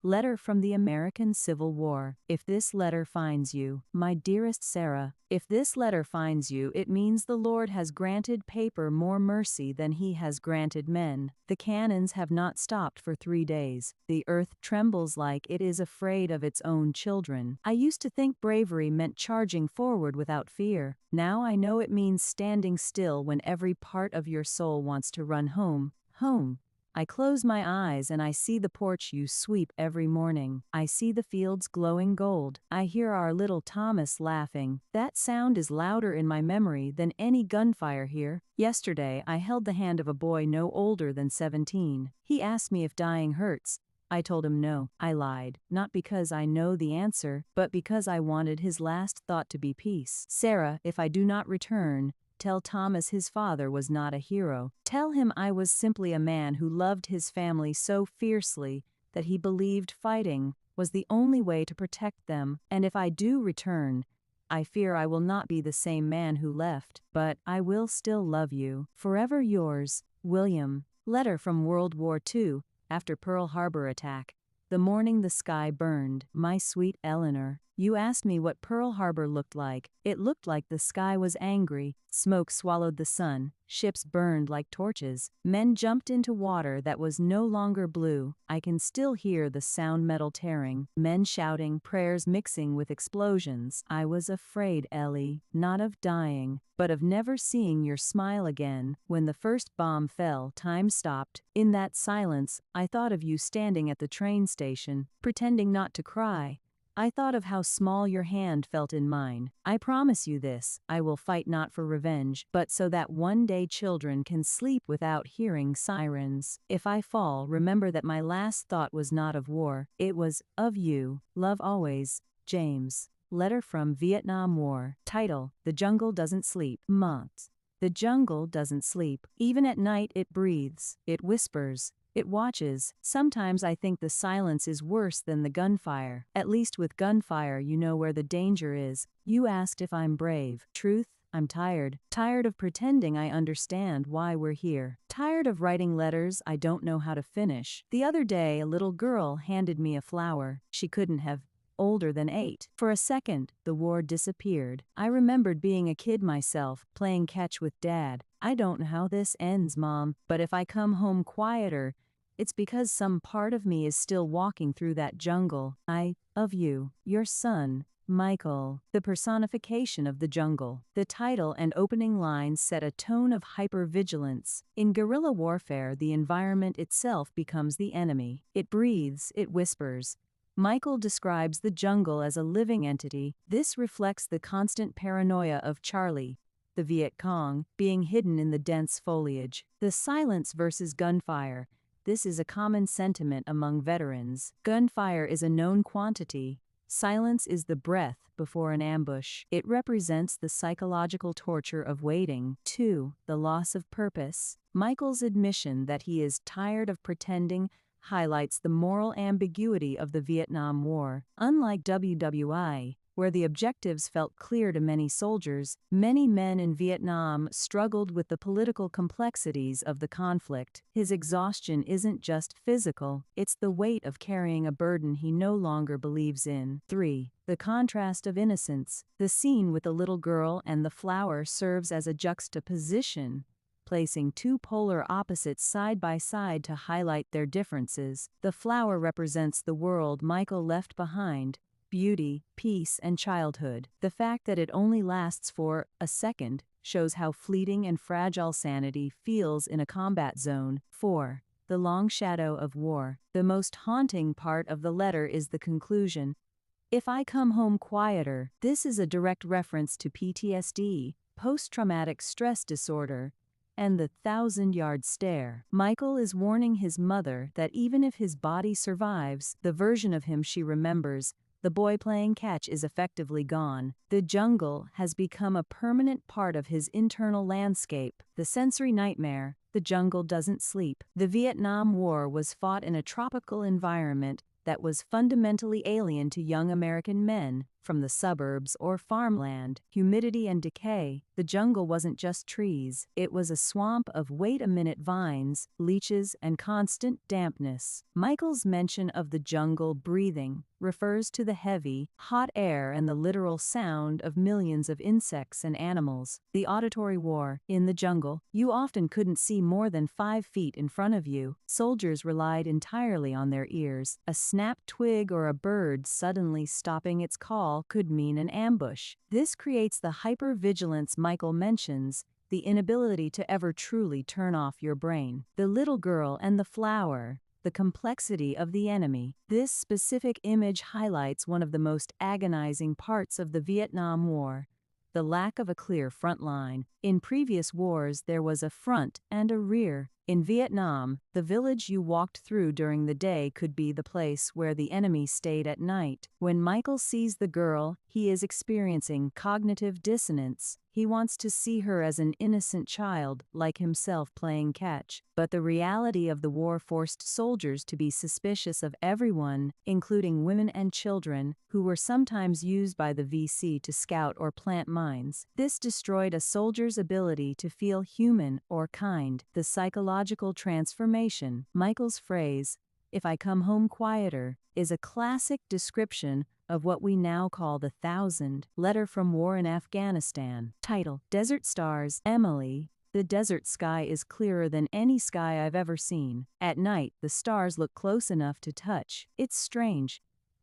Letter from the American Civil War. If this letter finds you, my dearest Sarah, if this letter finds you, it means the Lord has granted paper more mercy than he has granted men. The cannons have not stopped for 3 days. The earth trembles like it is afraid of its own children. I used to think bravery meant charging forward without fear. Now I know it means standing still when every part of your soul wants to run home. Home. I close my eyes and I see the porch you sweep every morning. I see the fields glowing gold. I hear our little Thomas laughing. That sound is louder in my memory than any gunfire here. Yesterday I held the hand of a boy no older than 17. He asked me if dying hurts. I told him no. I lied, not because I know the answer, but because I wanted his last thought to be peace. Sarah, if I do not return, tell Thomas his father was not a hero. Tell him I was simply a man who loved his family so fiercely that he believed fighting was the only way to protect them. And if I do return, I fear I will not be the same man who left, but I will still love you. Forever yours, William. Letter from World War II, after Pearl Harbor attack. The morning the sky burned, my sweet Eleanor. You asked me what Pearl Harbor looked like. It looked like the sky was angry. Smoke swallowed the sun. Ships burned like torches. Men jumped into water that was no longer blue. I can still hear the sound metal tearing. Men shouting, prayers mixing with explosions. I was afraid, Ellie, not of dying, but of never seeing your smile again. When the first bomb fell, time stopped. In that silence, I thought of you standing at the train station, pretending not to cry. I thought of how small your hand felt in mine. I promise you this, I will fight not for revenge, but so that one day children can sleep without hearing sirens. If I fall, remember that my last thought was not of war, it was of you. Love always, James. Letter from Vietnam War. Title: The Jungle Doesn't Sleep. Months. The jungle doesn't sleep. Even at night it breathes, it whispers. It watches. Sometimes I think the silence is worse than the gunfire. At least with gunfire you know where the danger is. You asked if I'm brave. Truth, I'm tired. Tired of pretending I understand why we're here. Tired of writing letters I don't know how to finish. The other day a little girl handed me a flower. She couldn't have older than 8. For a second, the war disappeared. I remembered being a kid myself, playing catch with Dad. I don't know how this ends, Mom, but if I come home quieter, it's because some part of me is still walking through that jungle. Of you, your son, Michael, the personification of the jungle. The title and opening lines set a tone of hypervigilance. In guerrilla warfare, the environment itself becomes the enemy. It breathes, it whispers. Michael describes the jungle as a living entity. This reflects the constant paranoia of Charlie, the Viet Cong, being hidden in the dense foliage. The silence versus gunfire. This is a common sentiment among veterans. Gunfire is a known quantity. Silence is the breath before an ambush. It represents the psychological torture of waiting. 2. The loss of purpose. Michael's admission that he is tired of pretending highlights the moral ambiguity of the Vietnam War. Unlike WWI, where the objectives felt clear to many soldiers, many men in Vietnam struggled with the political complexities of the conflict. His exhaustion isn't just physical, it's the weight of carrying a burden he no longer believes in. 3. The contrast of innocence. The scene with the little girl and the flower serves as a juxtaposition, placing two polar opposites side by side to highlight their differences. The flower represents the world Michael left behind: beauty, peace, and childhood. The fact that it only lasts for a second shows how fleeting and fragile sanity feels in a combat zone. 4. The long shadow of war. The most haunting part of the letter is the conclusion. If I come home quieter. This is a direct reference to PTSD, post-traumatic stress disorder, and the 1,000-yard stare. Michael is warning his mother that even if his body survives, the version of him she remembers, the boy playing catch, is effectively gone. The jungle has become a permanent part of his internal landscape. The sensory nightmare. The jungle doesn't sleep. The Vietnam War was fought in a tropical environment that was fundamentally alien to young American men. from the suburbs or farmland, humidity and decay. The jungle wasn't just trees, it was a swamp of wait-a-minute vines, leeches, and constant dampness. Michael's mention of the jungle breathing refers to the heavy, hot air and the literal sound of millions of insects and animals. The auditory war. In the jungle, you often couldn't see more than 5 feet in front of you. Soldiers relied entirely on their ears. A snapped twig or a bird suddenly stopping its call could mean an ambush. This creates the hypervigilance Michael mentions, the inability to ever truly turn off your brain. The little girl and the flower. The complexity of the enemy. This specific image highlights one of the most agonizing parts of the Vietnam War: the lack of a clear front line. In previous wars, there was a front and a rear. In Vietnam, the village you walked through during the day could be the place where the enemy stayed at night. When Michael sees the girl, he is experiencing cognitive dissonance. He wants to see her as an innocent child, like himself playing catch. But the reality of the war forced soldiers to be suspicious of everyone, including women and children, who were sometimes used by the VC to scout or plant mines. This destroyed a soldier's ability to feel human or kind. The psychological transformation. Michael's phrase, "If I come home quieter," is a classic description of what we now call the 1,000 letter from war in Afghanistan. Title: Desert Stars. Emily. The desert sky is clearer than any sky I've ever seen. At night, the stars look close enough to touch. It's strange.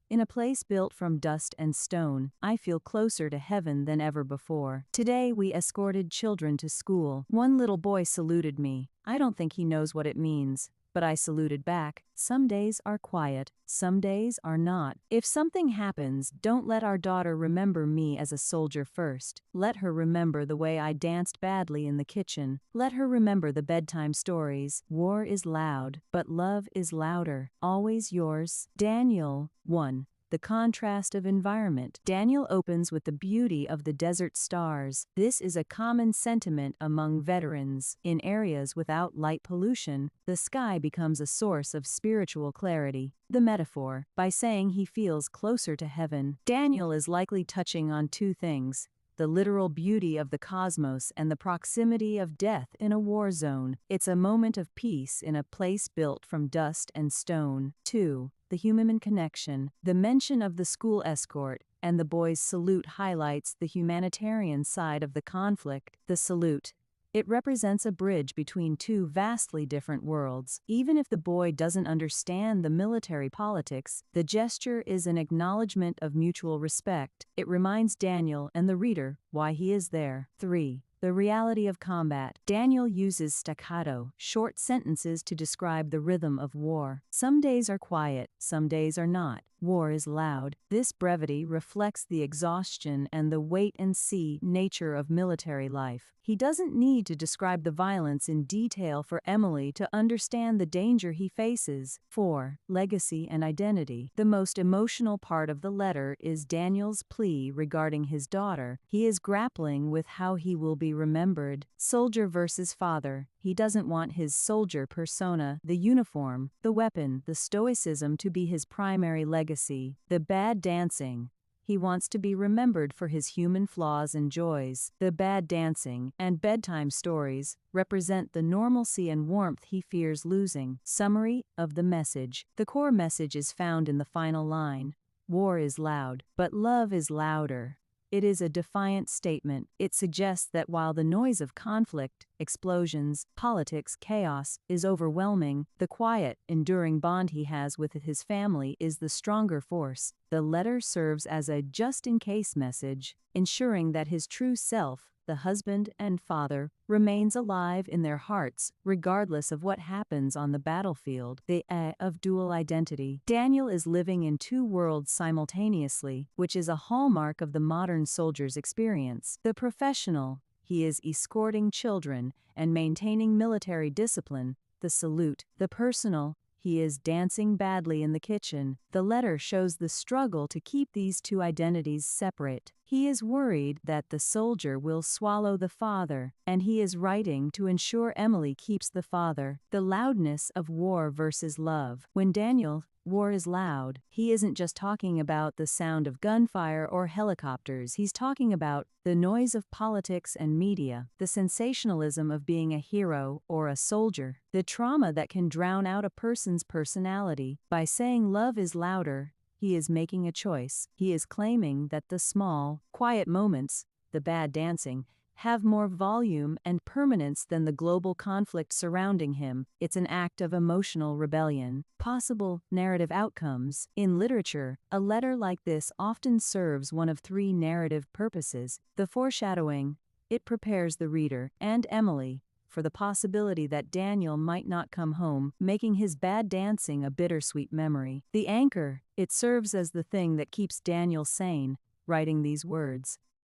In a place built from dust and stone, I feel closer to heaven than ever before. Today we escorted children to school. One little boy saluted me. I don't think he knows what it means, but I saluted back. Some days are quiet, some days are not. If something happens, don't let our daughter remember me as a soldier first. Let her remember the way I danced badly in the kitchen. Let her remember the bedtime stories. War is loud, but love is louder. Always yours, Daniel. 1. The contrast of environment. Daniel opens with the beauty of the desert stars. This is a common sentiment among veterans. In areas without light pollution, the sky becomes a source of spiritual clarity. The metaphor. By saying he feels closer to heaven, Daniel is likely touching on 2 things: the literal beauty of the cosmos and the proximity of death in a war zone. It's a moment of peace in a place built from dust and stone. 2. The human connection. The mention of the school escort and the boy's salute highlights the humanitarian side of the conflict. The salute. It represents a bridge between 2 vastly different worlds. Even if the boy doesn't understand the military politics, the gesture is an acknowledgement of mutual respect. It reminds Daniel and the reader why he is there. 3. The reality of combat. Daniel uses staccato, short sentences to describe the rhythm of war. Some days are quiet, some days are not. War is loud. This brevity reflects the exhaustion and the wait-and-see nature of military life. He doesn't need to describe the violence in detail for Emily to understand the danger he faces. 4. Legacy and identity. The most emotional part of the letter is Daniel's plea regarding his daughter. He is grappling with how he will be remembered. Soldier versus father. He doesn't want his soldier persona, the uniform, the weapon, the stoicism to be his primary legacy. The bad dancing. He wants to be remembered for his human flaws and joys. The bad dancing and bedtime stories represent the normalcy and warmth he fears losing. Summary of the message. The core message is found in the final line. War is loud, but love is louder. It is a defiant statement. It suggests that while the noise of conflict, explosions, politics, chaos is overwhelming, the quiet, enduring bond he has with his family is the stronger force. The letter serves as a just-in-case message, ensuring that his true self, the husband and father, remains alive in their hearts, regardless of what happens on the battlefield. The of dual identity. Daniel is living in 2 worlds simultaneously, which is a hallmark of the modern soldier's experience. The professional. He is escorting children and maintaining military discipline. The salute. The personal. He is dancing badly in the kitchen. The letter shows the struggle to keep these 2 identities separate. He is worried that the soldier will swallow the father, and he is writing to ensure Emily keeps the father. The loudness of war versus love. When Daniel war is loud, he isn't just talking about the sound of gunfire or helicopters, he's talking about the noise of politics and media, the sensationalism of being a hero or a soldier, the trauma that can drown out a person's personality. By saying love is louder, he is making a choice. He is claiming that the small, quiet moments, the bad dancing, have more volume and permanence than the global conflict surrounding him. It's an act of emotional rebellion. Possible narrative outcomes. In literature, a letter like this often serves one of three narrative purposes. The foreshadowing. It prepares the reader, and Emily, for the possibility that Daniel might not come home, making his bad dancing a bittersweet memory. The anchor. It serves as the thing that keeps Daniel sane, writing these words.